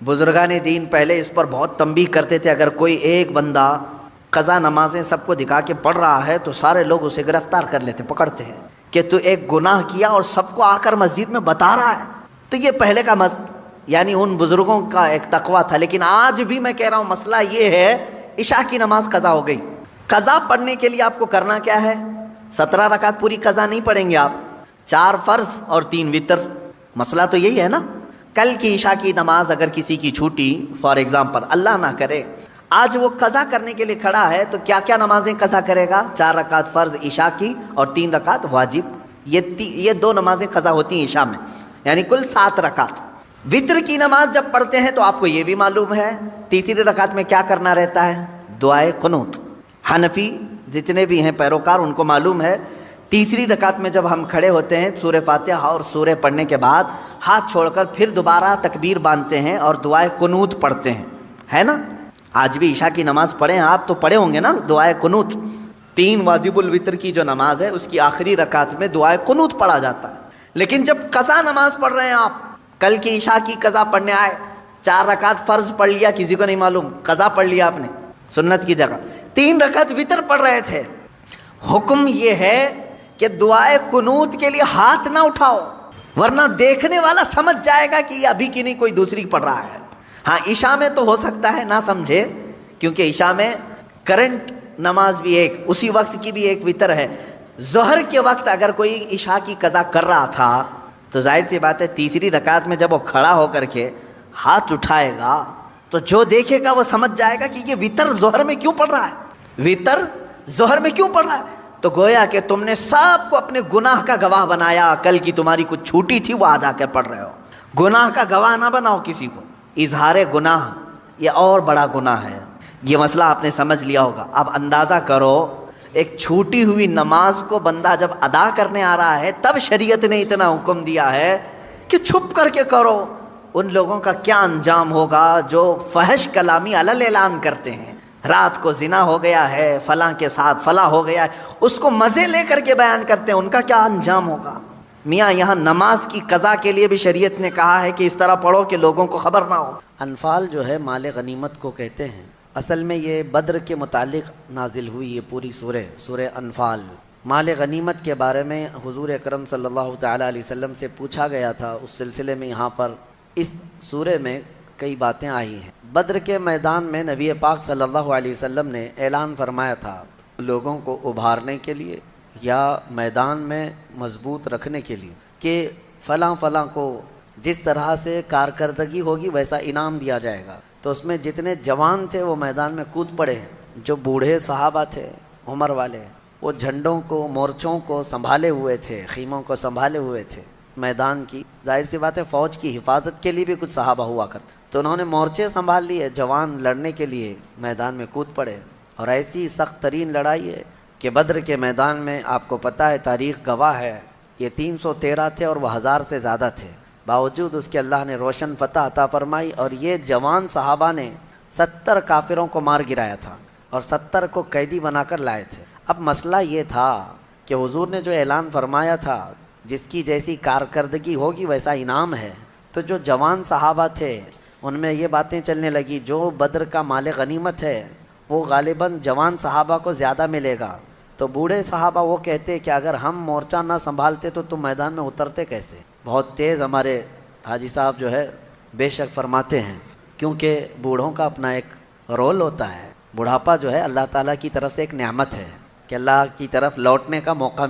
بزرگان دین پہلے اس پر بہت تنبیہ کرتے تھے، اگر کوئی ایک بندہ قضا نمازیں سب کو دکھا کے پڑھ رہا ہے تو سارے لوگ اسے گرفتار کر لیتے، پکڑتے ہیں کہ تو ایک گناہ کیا اور سب کو آ کر مسجد میں بتا رہا ہے۔ تو یہ پہلے کا یعنی ان بزرگوں کا ایک تقویٰ تھا۔ لیکن آج بھی میں کہہ رہا ہوں مسئلہ یہ ہے، عشاء کی نماز قضا ہو گئی، قضا پڑھنے کے لیے آپ کو کرنا کیا ہے؟ 17 رکعت پوری قضا نہیں پڑھیں گے آپ، 4 فرض اور 3 وتر۔ مسئلہ تو یہی ہے نا۔ کل کی عشاء کی نماز اگر کسی کی چھوٹی، فار ایگزامپل اللہ نہ کرے آج وہ قضا کرنے کے لیے کھڑا ہے، تو کیا کیا نمازیں قضا کرے گا؟ 4 رکعت فرض عشاء کی اور 3 رکعت واجب۔ یہ 2 نمازیں قضا ہوتی ہیں عشاء میں، یعنی کل 7 رکعت۔ وتر کی نماز جب پڑھتے ہیں تو آپ کو یہ بھی معلوم ہے تیسری رکعت میں کیا کرنا رہتا ہے؟ دعائے قنوت۔ حنفی جتنے بھی ہیں پیروکار ان کو معلوم ہے تیسری رکعت میں جب ہم کھڑے ہوتے ہیں سورہ فاتحہ اور سورہ پڑھنے کے بعد ہاتھ چھوڑ کر پھر دوبارہ تکبیر باندھتے ہیں اور دعائے قنوت پڑھتے ہیں، ہے نا؟ آج بھی عشاء کی نماز پڑھیں آپ تو پڑھے ہوں گے نا دعائے قنوت۔ 3 واجب الوتر کی جو نماز ہے اس کی آخری رکعت میں دعائے قنوت پڑھا جاتا ہے۔ لیکن جب قضا نماز پڑھ رہے ہیں آپ، کل کی عشاء کی قضا پڑھنے آئے، 4 رکعت فرض پڑھ لیا، کسی کو نہیں معلوم قضا پڑھ لیا آپ نے سنت کی جگہ، 3 رکعت وتر پڑھ رہے تھے، حکم یہ ہے کہ دعائے قنوت کے لیے ہاتھ نہ اٹھاؤ، ورنہ دیکھنے والا سمجھ جائے گا کہ یہ ابھی کی نہیں کوئی دوسری پڑھ رہا ہے۔ ہاں عشاء میں تو ہو سکتا ہے نہ سمجھے، کیونکہ عشاء میں کرنٹ نماز بھی ایک اسی وقت کی بھی ایک وتر ہے۔ ظہر کے وقت اگر کوئی عشاء کی قضا کر رہا تھا تو ظاہر سی بات ہے تیسری رکعت میں جب وہ کھڑا ہو کر کے ہاتھ اٹھائے گا تو جو دیکھے گا وہ سمجھ جائے گا کہ یہ وتر ظہر میں کیوں پڑھ رہا ہے، وتر ظہر میں کیوں پڑھ رہا ہے۔ تو گویا کہ تم نے سب کو اپنے گناہ کا گواہ بنایا، کل کی تمہاری کچھ چھوٹی تھی وہ آج آ کر پڑھ رہے ہو۔ گناہ کا گواہ نہ بناؤ کسی کو، اظہار گناہ یہ اور بڑا گناہ ہے۔ یہ مسئلہ آپ نے سمجھ لیا ہوگا۔ اب اندازہ کرو ایک چھوٹی ہوئی نماز کو بندہ جب ادا کرنے آ رہا ہے تب شریعت نے اتنا حکم دیا ہے کہ چھپ کر کے کرو، ان لوگوں کا کیا انجام ہوگا جو فحش کلامی علل اعلان کرتے ہیں، رات کو زنا ہو گیا ہے فلاں کے ساتھ، فلاں ہو گیا ہے، اس کو مزے لے کر کے بیان کرتے ہیں، ان کا کیا انجام ہوگا۔ میاں یہاں نماز کی قضا کے لیے بھی شریعت نے کہا ہے کہ اس طرح پڑھو کہ لوگوں کو خبر نہ ہو۔ انفال جو ہے مال غنیمت کو کہتے ہیں، اصل میں یہ بدر کے متعلق نازل ہوئی یہ پوری سورہ انفال۔ مال غنیمت کے بارے میں حضور اکرم صلی اللہ تعالیٰ علیہ وسلم سے پوچھا گیا تھا، اس سلسلے میں یہاں پر اس سورہ میں کئی باتیں آئی ہیں۔ بدر کے میدان میں نبی پاک صلی اللہ علیہ وسلم نے اعلان فرمایا تھا لوگوں کو ابھارنے کے لیے یا میدان میں مضبوط رکھنے کے لیے کہ فلاں فلاں کو جس طرح سے کارکردگی ہوگی ویسا انعام دیا جائے گا۔ تو اس میں جتنے جوان تھے وہ میدان میں کود پڑے ہیں، جو بوڑھے صحابہ تھے عمر والے وہ جھنڈوں کو مورچوں کو سنبھالے ہوئے تھے، خیموں کو سنبھالے ہوئے تھے میدان کی۔ ظاہر سی بات ہے فوج کی حفاظت کے لیے بھی کچھ صحابہ ہوا کرتے، تو انہوں نے مورچے سنبھال لیے، جوان لڑنے کے لیے میدان میں کود پڑے۔ اور ایسی سخت ترین لڑائی ہے کہ بدر کے میدان میں آپ کو پتہ ہے تاریخ گواہ ہے یہ 313 تھے اور وہ 1000 سے زیادہ تھے، باوجود اس کے اللہ نے روشن فتح عطا فرمائی، اور یہ جوان صحابہ نے 70 کافروں کو مار گرایا تھا اور 70 کو قیدی بنا کر لائے تھے۔ اب مسئلہ یہ تھا کہ حضور نے جو اعلان فرمایا تھا جس کی جیسی کارکردگی ہوگی ویسا انعام ہے، تو جو جوان صحابہ تھے ان میں یہ باتیں چلنے لگی جو بدر کا مال غنیمت ہے وہ غالباً جوان صحابہ کو زیادہ ملے گا۔ تو بوڑھے صحابہ وہ کہتے کہ اگر ہم مورچہ نہ سنبھالتے تو تم میدان میں اترتے کیسے؟ بہت تیز ہمارے حاجی صاحب جو ہے بے شک فرماتے ہیں، کیونکہ بوڑھوں کا اپنا ایک رول ہوتا ہے۔ بڑھاپا جو ہے اللہ تعالیٰ کی طرف سے ایک نعمت ہے کہ اللہ کی طرف لوٹنے کا موقع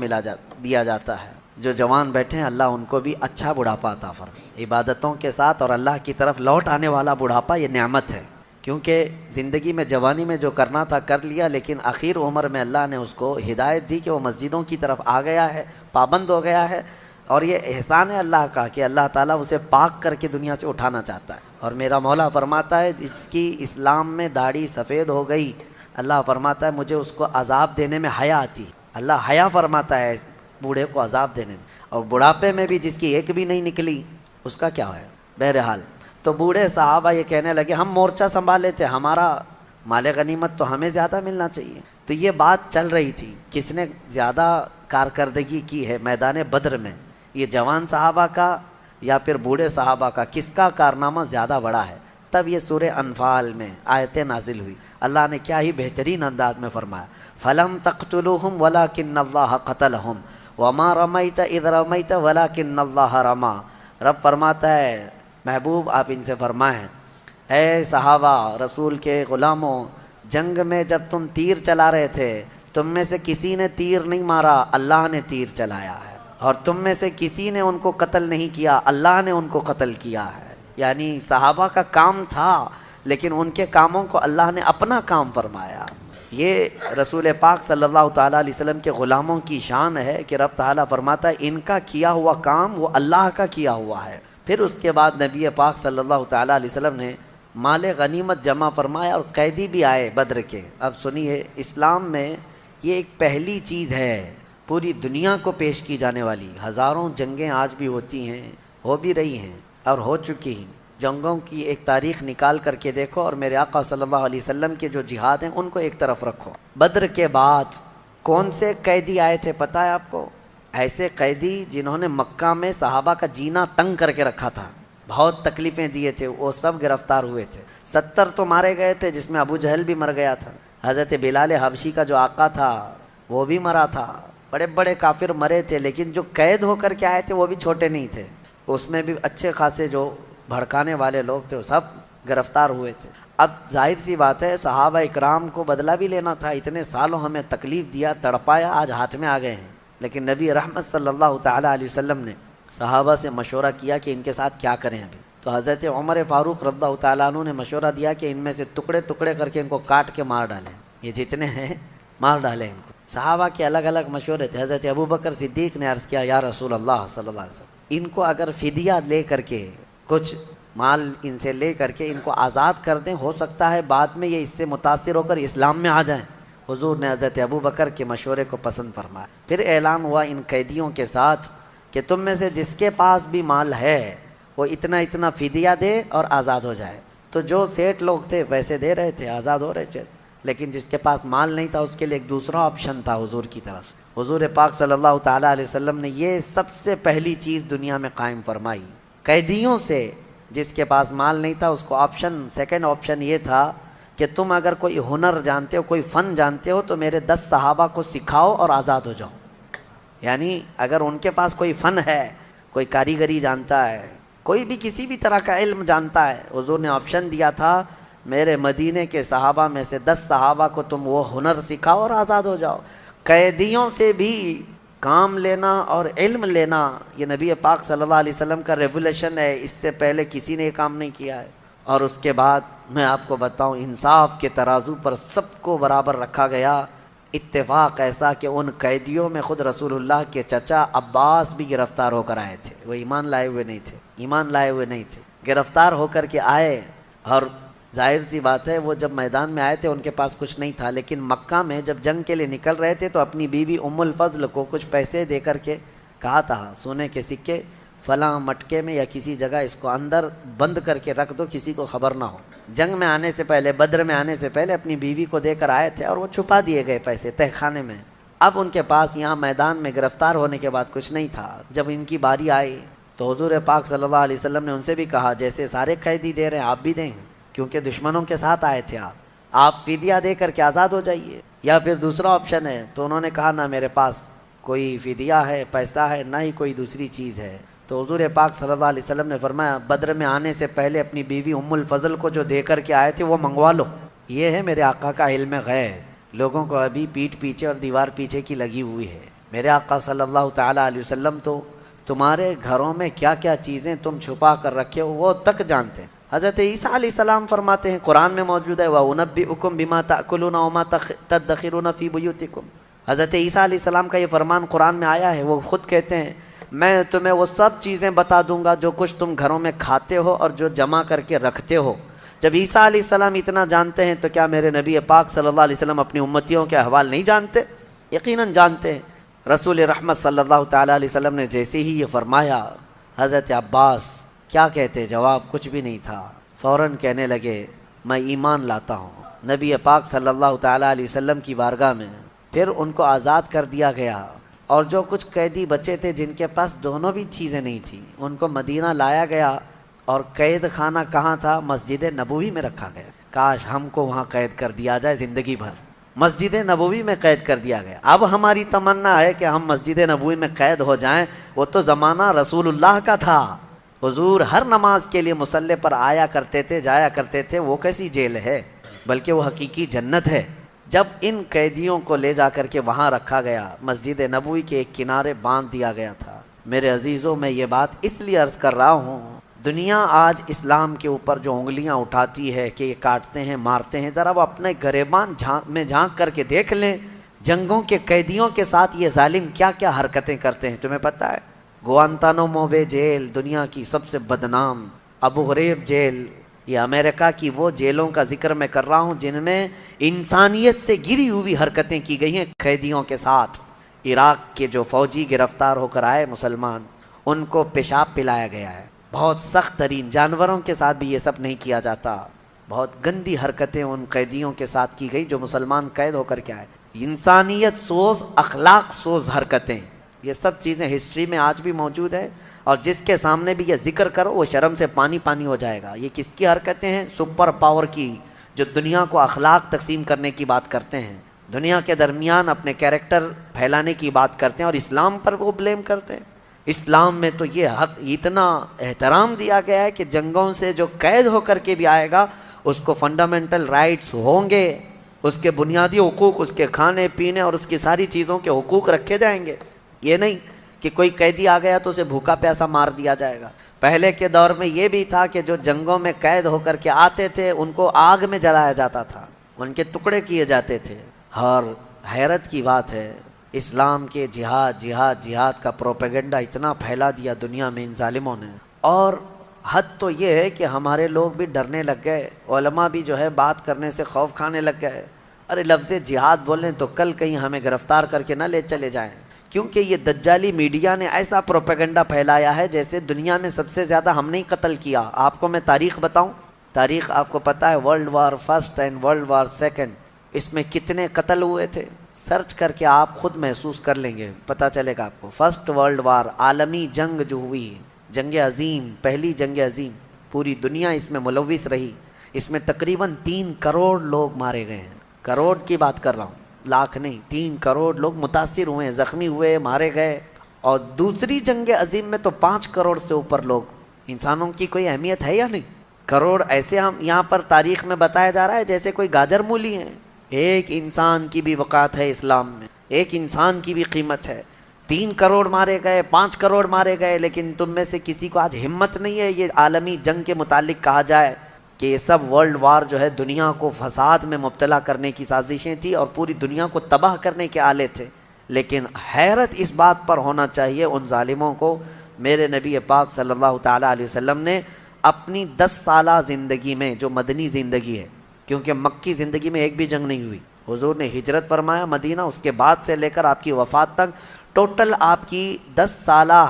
دیا جاتا ہے۔ جو جوان بیٹھے ہیں اللہ ان کو بھی اچھا بڑھاپا عطا فرمائے، عبادتوں کے ساتھ اور اللہ کی طرف لوٹ آنے والا بڑھاپا یہ نعمت ہے، کیونکہ زندگی میں جوانی میں جو کرنا تھا کر لیا، لیکن آخر عمر میں اللہ نے اس کو ہدایت دی کہ وہ مسجدوں کی طرف آ گیا ہے، پابند ہو گیا ہے، اور یہ احسان ہے اللہ کا کہ اللہ تعالیٰ اسے پاک کر کے دنیا سے اٹھانا چاہتا ہے۔ اور میرا مولا فرماتا ہے جس کی اسلام میں داڑھی سفید ہو گئی، اللہ فرماتا ہے مجھے اس کو عذاب دینے میں حیا آتی، اللہ حیا فرماتا ہے بوڑھے کو عذاب دینے میں، اور بڑھاپے میں بھی جس کی ایک بھی نہیں نکلی اس کا کیا ہے۔ بہرحال تو بوڑھے صحابہ یہ کہنے لگے ہم مورچہ سنبھالے تھے، ہمارا مال غنیمت تو ہمیں زیادہ ملنا چاہیے۔ تو یہ بات چل رہی تھی کس نے زیادہ کارکردگی کی ہے میدان بدر میں، یہ جوان صحابہ کا یا پھر بوڑھے صحابہ کا، کس کا کارنامہ زیادہ بڑا ہے؟ تب یہ سورہ انفال میں آیتیں نازل ہوئی. اللہ نے کیا ہی بہترین انداز میں فرمایا، فَلَمْ تَقْتُلُوهُمْ وَلَكِنَّ اللَّهَ قَتَلَهُمْ وَمَا رَمَيْتَ إِذْ رَمَيْتَ وَلَكِنَّ اللَّهَ رَمَى. رب فرماتا ہے محبوب آپ ان سے فرمائیں، اے صحابہ رسول کے غلاموں، جنگ میں جب تم تیر چلا رہے تھے تم میں سے کسی نے تیر نہیں مارا، اللہ نے تیر چلایا ہے، اور تم میں سے کسی نے ان کو قتل نہیں کیا، اللہ نے ان کو قتل کیا ہے. یعنی صحابہ کا کام تھا لیکن ان کے کاموں کو اللہ نے اپنا کام فرمایا. یہ رسول پاک صلی اللہ تعالیٰ علیہ وسلم کے غلاموں کی شان ہے کہ رب تعالیٰ فرماتا ہے ان کا کیا ہوا کام وہ اللہ کا کیا ہوا ہے. پھر اس کے بعد نبی پاک صلی اللہ تعالیٰ علیہ وسلم نے مال غنیمت جمع فرمایا اور قیدی بھی آئے بدر کے. اب سنیے، اسلام میں یہ ایک پہلی چیز ہے پوری دنیا کو پیش کی جانے والی. ہزاروں جنگیں آج بھی ہوتی ہیں، ہو بھی رہی ہیں اور ہو چکی ہیں. جنگوں کی ایک تاریخ نکال کر کے دیکھو اور میرے آقا صلی اللہ علیہ وسلم کے جو جہاد ہیں ان کو ایک طرف رکھو. بدر کے بعد کون سے قیدی آئے تھے پتہ ہے آپ کو؟ ایسے قیدی جنہوں نے مکہ میں صحابہ کا جینا تنگ کر کے رکھا تھا، بہت تکلیفیں دیے تھے، وہ سب گرفتار ہوئے تھے. 70 تو مارے گئے تھے جس میں ابو جہل بھی مر گیا تھا. حضرت بلال حبشی کا جو آقا تھا وہ بھی مرا تھا. بڑے بڑے کافر مرے تھے، لیکن جو قید ہو کر کے آئے تھے وہ بھی چھوٹے نہیں تھے. اس میں بھی اچھے خاصے جو بھڑکانے والے لوگ تھے وہ سب گرفتار ہوئے تھے. اب ظاہر سی بات ہے صحابہ اکرام کو بدلہ بھی لینا تھا. اتنے سالوں ہمیں تکلیف دیا، تڑپایا، آج ہاتھ میں آ گئے ہیں. لیکن نبی رحمت صلی اللہ تعالیٰ علیہ وسلم نے صحابہ سے مشورہ کیا کہ ان کے ساتھ کیا کریں. ابھی تو حضرت عمر فاروق رضی اللہ تعالیٰ عنہ نے مشورہ دیا کہ ان میں سے ٹکڑے ٹکڑے کر کے ان کو کاٹ کے مار ڈالیں، یہ جتنے ہیں مار ڈالیں ان کو. صحابہ کے الگ الگ مشورے تھے. حضرت ابو بکر صدیق نے عرض کیا یا رسول اللہ صلی اللہ علیہ وسلم، ان کو اگر فدیہ لے کر کے کچھ مال ان سے لے کر کے ان کو آزاد کر دیں، ہو سکتا ہے بعد میں یہ اس سے متاثر ہو کر اسلام میں آ جائیں. حضور نے حضرت ابو بکر کے مشورے کو پسند فرمایا. پھر اعلان ہوا ان قیدیوں کے ساتھ کہ تم میں سے جس کے پاس بھی مال ہے وہ اتنا اتنا فدیہ دے اور آزاد ہو جائے. تو جو سیٹ لوگ تھے پیسے دے رہے تھے، آزاد ہو رہے تھے، لیکن جس کے پاس مال نہیں تھا اس کے لیے ایک دوسرا آپشن تھا حضور کی طرف سے. حضور پاک صلی اللہ تعالیٰ علیہ وسلم نے یہ سب سے پہلی چیز دنیا میں قائم فرمائی. قیدیوں سے جس کے پاس مال نہیں تھا اس کو آپشن، سیکنڈ آپشن یہ تھا کہ تم اگر کوئی ہنر جانتے ہو، کوئی فن جانتے ہو تو میرے 10 صحابہ کو سکھاؤ اور آزاد ہو جاؤ. یعنی اگر ان کے پاس کوئی فن ہے، کوئی کاریگری جانتا ہے، کوئی بھی کسی بھی طرح کا علم جانتا ہے، حضور نے آپشن دیا تھا میرے مدینے کے صحابہ میں سے 10 صحابہ کو تم وہ ہنر سکھاؤ اور آزاد ہو جاؤ. قیدیوں سے بھی کام لینا اور علم لینا یہ نبی پاک صلی اللہ علیہ وسلم کا ریولیشن ہے. اس سے پہلے کسی نے یہ کام نہیں کیا ہے. اور اس کے بعد میں آپ کو بتاؤں انصاف کے ترازو پر سب کو برابر رکھا گیا. اتفاق ایسا کہ ان قیدیوں میں خود رسول اللہ کے چچا عباس بھی گرفتار ہو کر آئے تھے. وہ ایمان لائے ہوئے نہیں تھے، گرفتار ہو کر کے آئے. اور ظاہر سی بات ہے وہ جب میدان میں آئے تھے ان کے پاس کچھ نہیں تھا، لیکن مکہ میں جب جنگ کے لیے نکل رہے تھے تو اپنی بیوی ام الفضل کو کچھ پیسے دے کر کے کہا تھا سونے کے سکے فلاں مٹکے میں یا کسی جگہ اس کو اندر بند کر کے رکھ دو، کسی کو خبر نہ ہو. جنگ میں آنے سے پہلے، بدر میں آنے سے پہلے اپنی بیوی کو دے کر آئے تھے اور وہ چھپا دیے گئے پیسے تہہ خانے میں. اب ان کے پاس یہاں میدان میں گرفتار ہونے کے بعد کچھ نہیں تھا. جب ان کی باری آئی تو حضور پاک صلی اللہ علیہ وسلم نے ان سے بھی کہا جیسے سارے قیدی دے رہے ہیں آپ بھی دیں، کیونکہ دشمنوں کے ساتھ آئے تھے آپ فدیہ دے کر کے آزاد ہو جائیے. یا پھر دوسرا آپشن ہے. تو انہوں نے کہا نہ میرے پاس کوئی فدیہ ہے، پیسہ ہے، نہ ہی کوئی دوسری چیز ہے. تو حضور پاک صلی اللہ علیہ وسلم نے فرمایا بدر میں آنے سے پہلے اپنی بیوی ام الفضل کو جو دے کر کے آئے تھے وہ منگوا لو. یہ ہے میرے آقا کا علم غیب. لوگوں کو ابھی پیٹھ پیچھے اور دیوار پیچھے کی لگی ہوئی ہے. میرے آقا صلی اللہ تعالیٰ علیہ وسلم تو تمہارے گھروں میں کیا کیا چیزیں تم چھپا کر رکھے ہو وہ تک جانتے ہیں. حضرت عیسیٰ علیہ السلام فرماتے ہیں، قرآن میں موجود ہے وَأُنَبِّئُكُم بِمَا تَأْكُلُونَ وَمَا تَدَّخِرُونَ فِي بُيُوتِكُم. حضرت عیسیٰ علیہ السلام کا یہ فرمان قرآن میں آیا ہے. وہ خود کہتے ہیں میں تمہیں وہ سب چیزیں بتا دوں گا جو کچھ تم گھروں میں کھاتے ہو اور جو جمع کر کے رکھتے ہو. جب عیسیٰ علیہ السلام اتنا جانتے ہیں تو کیا میرے نبی پاک صلی اللہ علیہ وسلم اپنی امتیوں کے احوال نہیں جانتے؟ یقیناً جانتے ہیں. رسول رحمت صلی اللہ تعالیٰ علیہ وسلم نے جیسے ہی یہ فرمایا حضرت عباس کیا کہتے؟ جواب کچھ بھی نہیں تھا. فوراً کہنے لگے میں ایمان لاتا ہوں نبی پاک صلی اللہ تعالیٰ علیہ وسلم کی بارگاہ میں. پھر ان کو آزاد کر دیا گیا اور جو کچھ قیدی بچے تھے جن کے پاس دونوں بھی چیزیں نہیں تھیں ان کو مدینہ لایا گیا اور قید خانہ کہاں تھا؟ مسجد نبوی میں رکھا گیا. کاش ہم کو وہاں قید کر دیا جائے زندگی بھر. مسجد نبوی میں قید کر دیا گیا. اب ہماری تمنا ہے کہ ہم مسجد نبوی میں قید ہو جائیں. وہ تو زمانہ رسول اللہ کا تھا. حضور ہر نماز کے لیے مصلی پر آیا کرتے تھے، جایا کرتے تھے. وہ کیسی جیل ہے، بلکہ وہ حقیقی جنت ہے. جب ان قیدیوں کو لے جا کر کے وہاں رکھا گیا، مسجد نبوی کے ایک کنارے باندھ دیا گیا تھا. میرے عزیزوں، میں یہ بات اس لیے عرض کر رہا ہوں، دنیا آج اسلام کے اوپر جو انگلیاں اٹھاتی ہے کہ یہ کاٹتے ہیں، مارتے ہیں، ذرا وہ اپنے گریبان میں جھانک کر کے دیکھ لیں. جنگوں کے قیدیوں کے ساتھ یہ ظالم کیا کیا حرکتیں کرتے ہیں، تمہیں پتہ ہے؟ گوانتانامو بے جیل، دنیا کی سب سے بدنام. ابو غریب جیل، یہ امریکہ کی وہ جیلوں کا ذکر میں کر رہا ہوں جن میں انسانیت سے گری ہوئی حرکتیں کی گئی ہیں قیدیوں کے ساتھ. عراق کے جو فوجی گرفتار ہو کر آئے مسلمان، ان کو پیشاب پلایا گیا ہے. بہت سخت ترین، جانوروں کے ساتھ بھی یہ سب نہیں کیا جاتا. بہت گندی حرکتیں ان قیدیوں کے ساتھ کی گئی جو مسلمان قید ہو کر کے آئے. انسانیت سوز، اخلاق سوز حرکتیں، یہ سب چیزیں ہسٹری میں آج بھی موجود ہے. اور جس کے سامنے بھی یہ ذکر کرو وہ شرم سے پانی پانی ہو جائے گا. یہ کس کی حرکتیں ہیں؟ سپر پاور کی، جو دنیا کو اخلاق تقسیم کرنے کی بات کرتے ہیں، دنیا کے درمیان اپنے کیریکٹر پھیلانے کی بات کرتے ہیں، اور اسلام پر وہ بلیم کرتے ہیں. اسلام میں تو یہ حق اتنا احترام دیا گیا ہے کہ جنگوں سے جو قید ہو کر کے بھی آئے گا اس کو فنڈامنٹل رائٹس ہوں گے، اس کے بنیادی حقوق، اس کے کھانے پینے اور اس کی ساری چیزوں کے حقوق رکھے جائیں گے. یہ نہیں کہ کوئی قیدی آ گیا تو اسے بھوکا پیاسا مار دیا جائے گا. پہلے کے دور میں یہ بھی تھا کہ جو جنگوں میں قید ہو کر کے آتے تھے ان کو آگ میں جلایا جاتا تھا، ان کے ٹکڑے کیے جاتے تھے. اور حیرت کی بات ہے، اسلام کے جہاد جہاد جہاد کا پروپیگنڈا اتنا پھیلا دیا دنیا میں ان ظالموں نے. اور حد تو یہ ہے کہ ہمارے لوگ بھی ڈرنے لگ گئے، علماء بھی جو ہے بات کرنے سے خوف کھانے لگ گئے. ارے لفظ جہاد بولیں تو کل کہیں ہمیں گرفتار کر کے نہ لے چلے جائیں، کیونکہ یہ دجالی میڈیا نے ایسا پروپیگنڈا پھیلایا ہے جیسے دنیا میں سب سے زیادہ ہم نے ہی قتل کیا. آپ کو میں تاریخ بتاؤں، تاریخ آپ کو پتہ ہے، world war first and world war second, اس میں کتنے قتل ہوئے تھے؟ سرچ کر کے آپ خود محسوس کر لیں گے، پتہ چلے گا آپ کو. فرسٹ ورلڈ وار، عالمی جنگ جو ہوئی، جنگ عظیم، پہلی جنگ عظیم، پوری دنیا اس میں ملوث رہی. اس میں تقریباً 3 کروڑ لوگ مارے گئے ہیں. کروڑ کی بات کر رہا ہوں، لاکھ نہیں. 3 کروڑ لوگ متاثر ہوئے، زخمی ہوئے، مارے گئے. اور دوسری جنگ عظیم میں تو 5 کروڑ سے اوپر لوگ. انسانوں کی کوئی اہمیت ہے یا نہیں؟ کروڑ ایسے ہم یہاں پر تاریخ میں بتایا جا رہا ہے جیسے کوئی گاجر مولی ہیں. ایک انسان کی بھی وقعت ہے اسلام میں، ایک انسان کی بھی قیمت ہے. 3 کروڑ مارے گئے، 5 کروڑ مارے گئے، لیکن تم میں سے کسی کو آج ہمت نہیں ہے یہ عالمی جنگ کے متعلق کہا جائے کہ یہ سب ورلڈ وار جو ہے دنیا کو فساد میں مبتلا کرنے کی سازشیں تھی اور پوری دنیا کو تباہ کرنے کے آلے تھے. لیکن حیرت اس بات پر ہونا چاہیے ان ظالموں کو، میرے نبی پاک صلی اللہ تعالیٰ علیہ وسلم نے اپنی 10 سالہ زندگی میں، جو مدنی زندگی ہے، کیونکہ مکی زندگی میں ایک بھی جنگ نہیں ہوئی، حضور نے ہجرت فرمایا مدینہ، اس کے بعد سے لے کر آپ کی وفات تک ٹوٹل آپ کی 10 سالہ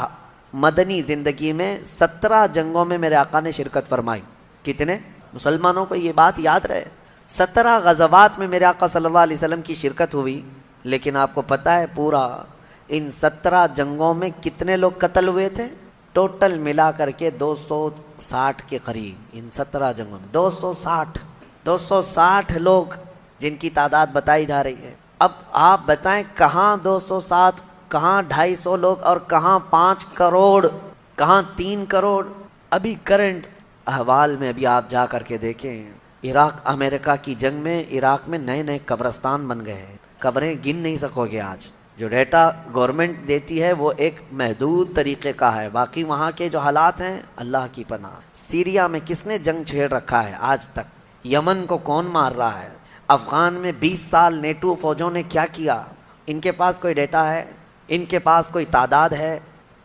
مدنی زندگی میں 17 جنگوں میں میرے آقا نے شرکت فرمائی. کتنے؟ مسلمانوں کو یہ بات یاد رہے، 17 غزوات میں میرے آقا صلی اللہ علیہ وسلم کی شرکت ہوئی. لیکن آپ کو پتہ ہے پورا ان 17 جنگوں میں کتنے لوگ قتل ہوئے تھے؟ ٹوٹل ملا کر کے 260 کے قریب. ان 17 جنگوں میں 260 لوگ جن کی تعداد بتائی جا رہی ہے. اب آپ بتائیں کہاں 260، کہاں 250 لوگ، اور کہاں 5 کروڑ، کہاں 3 کروڑ. ابھی کرنٹ احوال میں ابھی آپ جا کر کے دیکھیں، عراق امریکہ کی جنگ میں عراق میں نئے نئے قبرستان بن گئے ہیں. قبریں گن نہیں سکو گے آج. جو ڈیٹا گورنمنٹ دیتی ہے وہ ایک محدود طریقے کا ہے، باقی وہاں کے جو حالات ہیں اللہ کی پناہ. سیریا میں کس نے جنگ چھیڑ رکھا ہے آج تک؟ یمن کو کون مار رہا ہے؟ افغان میں 20 سال نیٹو فوجوں نے کیا کیا؟ ان کے پاس کوئی ڈیٹا ہے؟ ان کے پاس کوئی تعداد ہے؟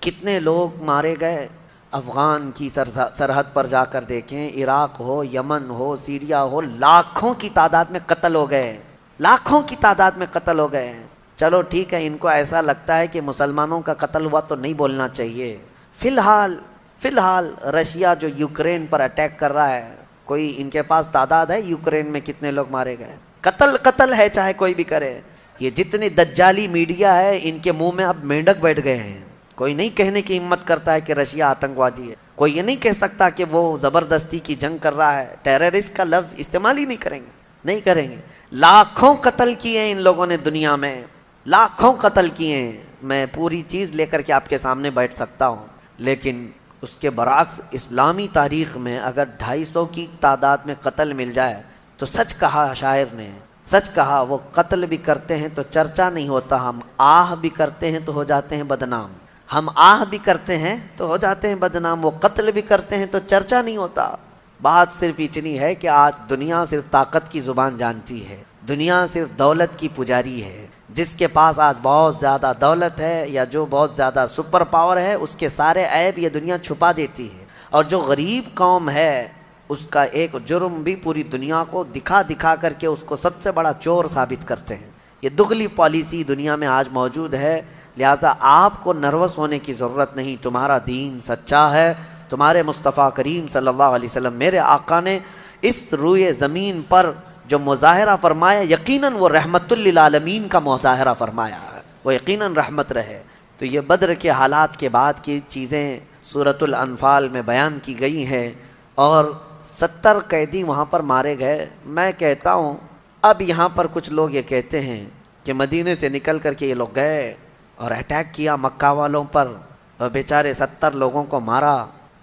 کتنے لوگ مارے گئے؟ افغان کی سرحد پر جا کر دیکھیں، عراق ہو، یمن ہو، سیریا ہو، لاکھوں کی تعداد میں قتل ہو گئے، لاکھوں کی تعداد میں قتل ہو گئے ہیں. چلو ٹھیک ہے، ان کو ایسا لگتا ہے کہ مسلمانوں کا قتل ہوا تو نہیں بولنا چاہیے. فی الحال رشیا جو یوکرین پر اٹیک کر رہا ہے، کوئی ان کے پاس تعداد ہے یوکرین میں کتنے لوگ مارے گئے؟ قتل ہے، چاہے کوئی بھی کرے. یہ جتنی دجالی میڈیا ہے ان کے منہ میں اب مینڈک بیٹھ گئے ہیں. کوئی نہیں کہنے کی ہمت کرتا ہے کہ رشیا آتنکوادی ہے. کوئی یہ نہیں کہہ سکتا کہ وہ زبردستی کی جنگ کر رہا ہے، ٹیررسٹ کا لفظ استعمال ہی نہیں کریں گے، نہیں کریں گے۔ لاکھوں قتل کیے ہیں ان لوگوں نے دنیا میں، لاکھوں قتل کیے ہیں، میں پوری چیز لے کر کے آپ کے سامنے بیٹھ سکتا ہوں، لیکن اس کے برعکس اسلامی تاریخ میں اگر 250 کی تعداد میں قتل مل جائے تو سچ کہا شاعر نے، سچ کہا، وہ قتل بھی کرتے ہیں تو چرچا نہیں ہوتا، ہم آہ بھی کرتے ہیں تو ہو جاتے ہیں بدنام، ہم آہ بھی کرتے ہیں تو ہو جاتے ہیں بدنام، وہ قتل بھی کرتے ہیں تو چرچا نہیں ہوتا۔ بات صرف اتنی ہے کہ آج دنیا صرف طاقت کی زبان جانتی ہے، دنیا صرف دولت کی پجاری ہے، جس کے پاس آج بہت زیادہ دولت ہے یا جو بہت زیادہ سپر پاور ہے اس کے سارے عیب یہ دنیا چھپا دیتی ہے، اور جو غریب قوم ہے اس کا ایک جرم بھی پوری دنیا کو دکھا دکھا کر کے اس کو سب سے بڑا چور ثابت کرتے ہیں۔ یہ دگلی پالیسی دنیا میں آج موجود ہے، لہٰذا آپ کو نروس ہونے کی ضرورت نہیں، تمہارا دین سچا ہے، تمہارے مصطفیٰ کریم صلی اللہ علیہ وسلم میرے آقا نے اس روئے زمین پر جو مظاہرہ فرمایا یقیناً وہ رحمت للعالمین کا مظاہرہ فرمایا ہے، وہ یقیناً رحمت رہے۔ تو یہ بدر کے حالات کے بعد کی چیزیں سورۃ الانفال میں بیان کی گئی ہیں، اور 70 قیدی وہاں پر مارے گئے۔ میں کہتا ہوں اب یہاں پر کچھ لوگ یہ کہتے ہیں کہ مدینے سے نکل کر کے یہ لوگ گئے اور اٹیک کیا مکہ والوں پر، اور بیچارے 70 لوگوں کو مارا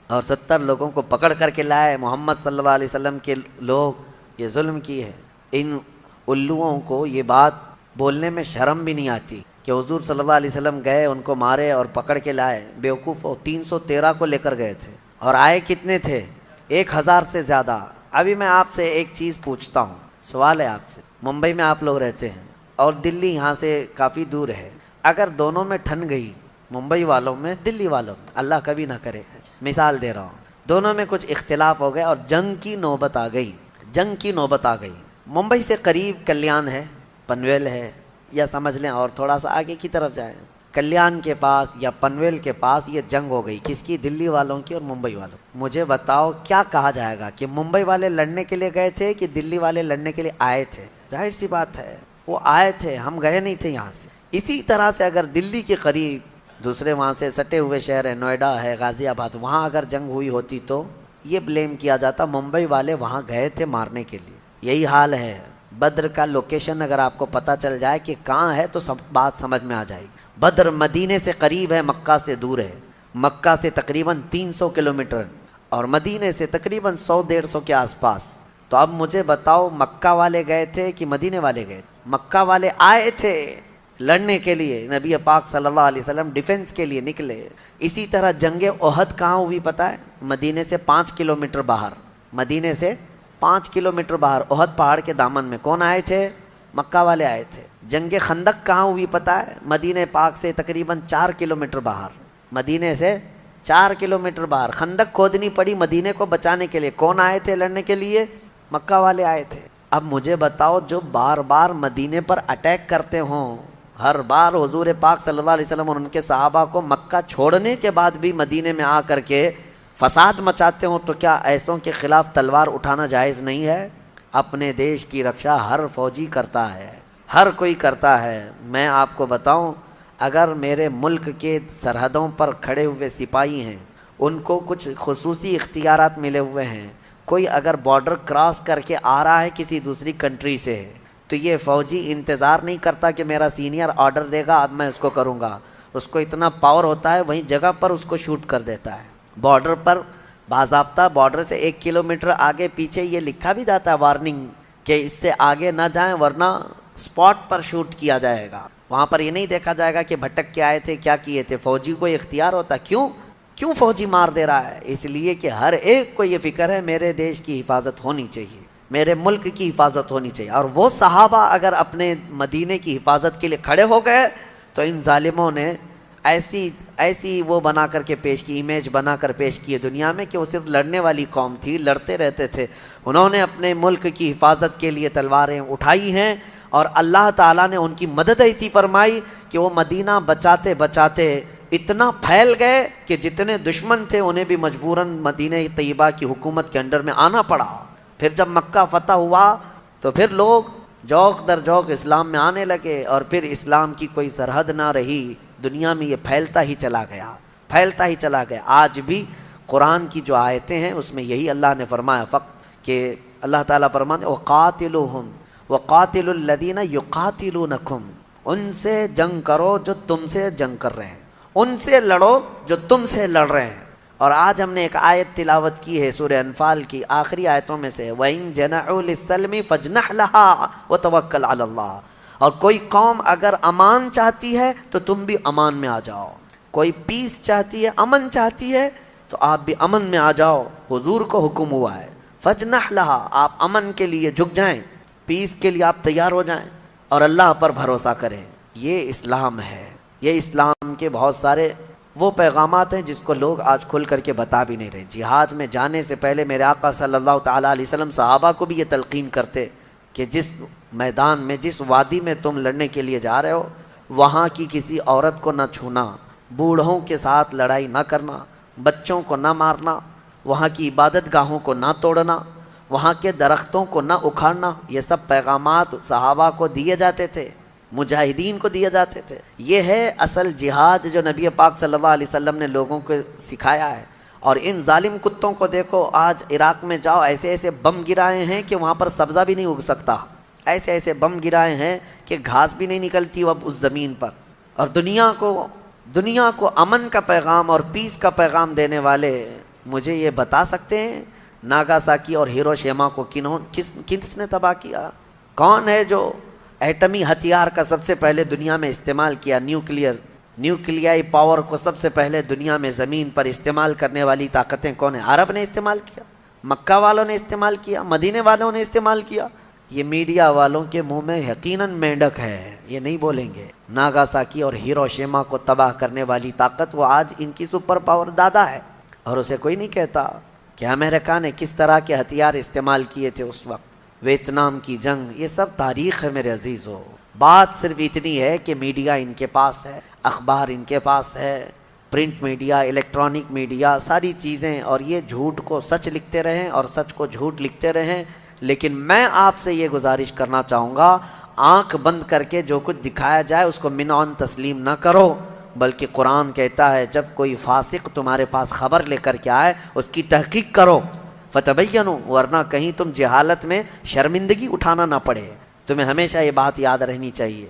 اور 70 لوگوں کو پکڑ کر کے لائے، محمد صلی اللہ علیہ وسلم کے لوگ یہ ظلم کی ہے۔ ان الوؤں کو یہ بات بولنے میں شرم بھی نہیں آتی کہ حضور صلی اللہ علیہ وسلم گئے، ان کو مارے اور پکڑ کے لائے، بیوقوف، 313 کو لے کر گئے تھے اور آئے کتنے تھے؟ 1000 سے زیادہ۔ ابھی میں آپ سے ایک چیز پوچھتا ہوں، سوال ہے آپ سے، ممبئی میں آپ لوگ رہتے ہیں اور دلی یہاں سے کافی دور ہے، اگر دونوں میں ٹھن گئی، ممبئی والوں میں دلی والوں میں، اللہ کبھی نہ کرے، مثال دے رہا ہوں، دونوں میں کچھ اختلاف ہو گئے اور جنگ کی نوبت آ گئی، جنگ کی نوبت آ گئی، ممبئی سے قریب کلیان ہے، پنویل ہے، یا سمجھ لیں اور تھوڑا سا آگے کی طرف جائیں، کلیان کے پاس یا پنویل کے پاس یہ جنگ ہو گئی، کس کی؟ دلی والوں کی اور ممبئی والوں کی۔ مجھے بتاؤ کیا کہا جائے گا کہ ممبئی والے لڑنے کے لیے گئے تھے کہ دلی والے لڑنے کے لیے آئے تھے؟ ظاہر سی بات ہے وہ آئے تھے، ہم گئے نہیں تھے یہاں سے۔ اسی طرح سے اگر دلی کے قریب دوسرے وہاں سے سٹے ہوئے شہر ہے، نوئیڈا ہے، غازی آباد، وہاں اگر جنگ ہوئی ہوتی تو یہ بلیم کیا جاتا ممبئی والے وہاں گئے تھے مارنے کے لیے۔ یہی حال ہے، بدر کا لوکیشن اگر آپ کو پتہ چل جائے کہ کہاں ہے تو سب بات سمجھ میں آ جائے گی۔ بدر مدینے سے قریب ہے، مکہ سے دور ہے، مکہ سے تقریباً 300 کلومیٹر اور مدینے سے تقریباً 100-150 کے آس پاس۔ تو اب مجھے بتاؤ مکہ والے گئے تھے کہ مدینے والے گئے تھے؟ مکہ والے آئے تھے لڑنے کے لیے، نبی پاک صلی اللہ علیہ وسلم ڈیفنس کے لیے نکلے۔ اسی طرح جنگ احد کہاں ہوئی پتہ ہے؟ مدینے سے 5 کلومیٹر باہر، مدینے سے 5 کلومیٹر باہر احد پہاڑ کے دامن میں۔ کون آئے تھے؟ مکہ والے آئے تھے۔ جنگ خندق کہاں ہوئی پتہ ہے؟ مدینہ پاک سے تقریباً 4 کلومیٹر باہر، مدینے سے 4 کلومیٹر باہر خندق کھودنی پڑی مدینے کو بچانے کے لیے۔ کون آئے تھے لڑنے کے لیے؟ مکہ والے آئے تھے۔ اب مجھے بتاؤ جو بار بار مدینے پر اٹیک کرتے ہوں، ہر بار حضور پاک صلی اللہ علیہ وسلم اور ان کے صحابہ کو مکہ چھوڑنے کے بعد بھی مدینے میں آ کر کے فساد مچاتے ہوں، تو کیا ایسوں کے خلاف تلوار اٹھانا جائز نہیں ہے؟ اپنے دیش کی رکشا ہر فوجی کرتا ہے، ہر کوئی کرتا ہے۔ میں آپ کو بتاؤں، اگر میرے ملک کے سرحدوں پر کھڑے ہوئے سپاہی ہیں، ان کو کچھ خصوصی اختیارات ملے ہوئے ہیں، کوئی اگر بارڈر کراس کر کے آ رہا ہے کسی دوسری کنٹری سے، تو یہ فوجی انتظار نہیں کرتا کہ میرا سینئر آرڈر دے گا اب میں اس کو کروں گا، اس کو اتنا پاور ہوتا ہے وہیں جگہ پر اس کو شوٹ کر دیتا ہے۔ بارڈر پر باضابطہ بارڈر سے 1 کلومیٹر آگے پیچھے یہ لکھا بھی جاتا ہے وارننگ کہ اس سے آگے نہ جائیں ورنہ اسپاٹ پر شوٹ کیا جائے گا۔ وہاں پر یہ نہیں دیکھا جائے گا کہ بھٹک کے آئے تھے کیا کیے تھے، فوجی کو اختیار ہوتا ہے۔ کیوں فوجی مار دے رہا ہے؟ اس لیے کہ ہر ایک کو یہ فکر ہے میرے دیش کی حفاظت ہونی چاہیے، میرے ملک کی حفاظت ہونی چاہیے۔ اور وہ صحابہ اگر اپنے مدینے کی حفاظت کے لیے کھڑے ہو گئے تو ان ظالموں نے ایسی وہ بنا کر کے پیش کی، امیج بنا کر پیش کی ہے دنیا میں کہ وہ صرف لڑنے والی قوم تھی، لڑتے رہتے تھے۔ انہوں نے اپنے ملک کی حفاظت کے لیے تلواریں اٹھائی ہیں اور اللہ تعالیٰ نے ان کی مدد ایسی فرمائی کہ وہ مدینہ بچاتے بچاتے اتنا پھیل گئے کہ جتنے دشمن تھے انہیں بھی مجبوراً مدینہ طیبہ کی حکومت کے انڈر میں آنا پڑا۔ پھر جب مکہ فتح ہوا تو پھر لوگ جوق در جوق اسلام میں آنے لگے اور پھر اسلام کی کوئی سرحد نہ رہی، دنیا میں یہ پھیلتا ہی چلا گیا، پھیلتا ہی چلا گیا۔ آج بھی قرآن کی جو آیتیں ہیں اس میں یہی اللہ نے فرمایا کہ اللہ تعالیٰ فرماتے وَقَاتِلُوهُمْ وَقَاتِلُوا الَّذِينَ يُقَاتِلُونَكُمْ، ان سے جنگ کرو جو تم سے جنگ کر رہے ہیں، ان سے لڑو جو تم سے لڑ رہے ہیں۔ اور آج ہم نے ایک آیت تلاوت کی ہے سورہ انفال کی آخری آیتوں میں سے، وَإِن جَنَحُوا لِلسَّلْمِ فَاجْنَحْ لَهَا وَتَوَكَّلْ عَلَى اللَّهِ، اور کوئی قوم اگر امان چاہتی ہے تو تم بھی امان میں آ جاؤ، کوئی پیس چاہتی ہے، امن چاہتی ہے تو آپ بھی امن میں آ جاؤ، حضور کو حکم ہوا ہے فَاجْنَحْ لَهَا، آپ امن کے لیے جھک جائیں، پیس کے لیے آپ تیار ہو جائیں اور اللہ پر بھروسہ کریں۔ یہ اسلام ہے۔ یہ اسلام کے بہت سارے وہ پیغامات ہیں جس کو لوگ آج کھل کر کے بتا بھی نہیں رہے۔ جہاد میں جانے سے پہلے میرے آقا صلی اللہ تعالیٰ علیہ وسلم صحابہ کو بھی یہ تلقین کرتے کہ جس میدان میں، جس وادی میں تم لڑنے کے لیے جا رہے ہو، وہاں کی کسی عورت کو نہ چھونا، بوڑھوں کے ساتھ لڑائی نہ کرنا، بچوں کو نہ مارنا، وہاں کی عبادت گاہوں کو نہ توڑنا، وہاں کے درختوں کو نہ اکھاڑنا۔ یہ سب پیغامات صحابہ کو دیے جاتے تھے، مجاہدین کو دیے جاتے تھے۔ یہ ہے اصل جہاد جو نبی پاک صلی اللہ علیہ وسلم نے لوگوں کو سکھایا ہے۔ اور ان ظالم کتوں کو دیکھو، آج عراق میں جاؤ، ایسے ایسے بم گرائے ہیں کہ وہاں پر سبزہ بھی نہیں اگ سکتا، ایسے ایسے بم گرائے ہیں کہ گھاس بھی نہیں نکلتی اب اس زمین پر۔ اور دنیا کو امن کا پیغام اور پیس کا پیغام دینے والے مجھے یہ بتا سکتے ہیں ناگاساکی اور ہیروشیما کو کس نے تباہ کیا؟ کون ہے جو ایٹمی ہتھیار کا سب سے پہلے دنیا میں استعمال کیا؟ نیوکلیائی پاور کو سب سے پہلے دنیا میں زمین پر استعمال کرنے والی طاقتیں کون ہیں؟ عرب نے استعمال کیا، مکہ والوں نے استعمال کیا، مدینے والوں نے استعمال کیا۔ یہ میڈیا والوں کے منہ میں یقیناً مینڈک ہے، یہ نہیں بولیں گے۔ ناگاساکی اور ہیروشیما کو تباہ کرنے والی طاقت وہ آج ان کی سپر پاور دادا ہے، اور اسے کوئی نہیں کہتا کہ امریکہ نے کس طرح کے ہتھیار استعمال کیے تھے اس وقت، ویتنام کی جنگ۔ یہ سب تاریخ ہے میرے عزیزو۔ بات صرف اتنی ہے کہ میڈیا ان کے پاس ہے، اخبار ان کے پاس ہے، پرنٹ میڈیا، الیکٹرانک میڈیا، ساری چیزیں، اور یہ جھوٹ کو سچ لکھتے رہیں اور سچ کو جھوٹ لکھتے رہیں۔ لیکن میں آپ سے یہ گزارش کرنا چاہوں گا، آنکھ بند کر کے جو کچھ دکھایا جائے اس کو منعن تسلیم نہ کرو، بلکہ قرآن کہتا ہے جب کوئی فاسق تمہارے پاس خبر لے کر کے آئے اس کی تحقیق کرو، فتبینوا، ورنہ کہیں تم جہالت میں شرمندگی اٹھانا نہ پڑے۔ تمہیں ہمیشہ یہ بات یاد رہنی چاہیے۔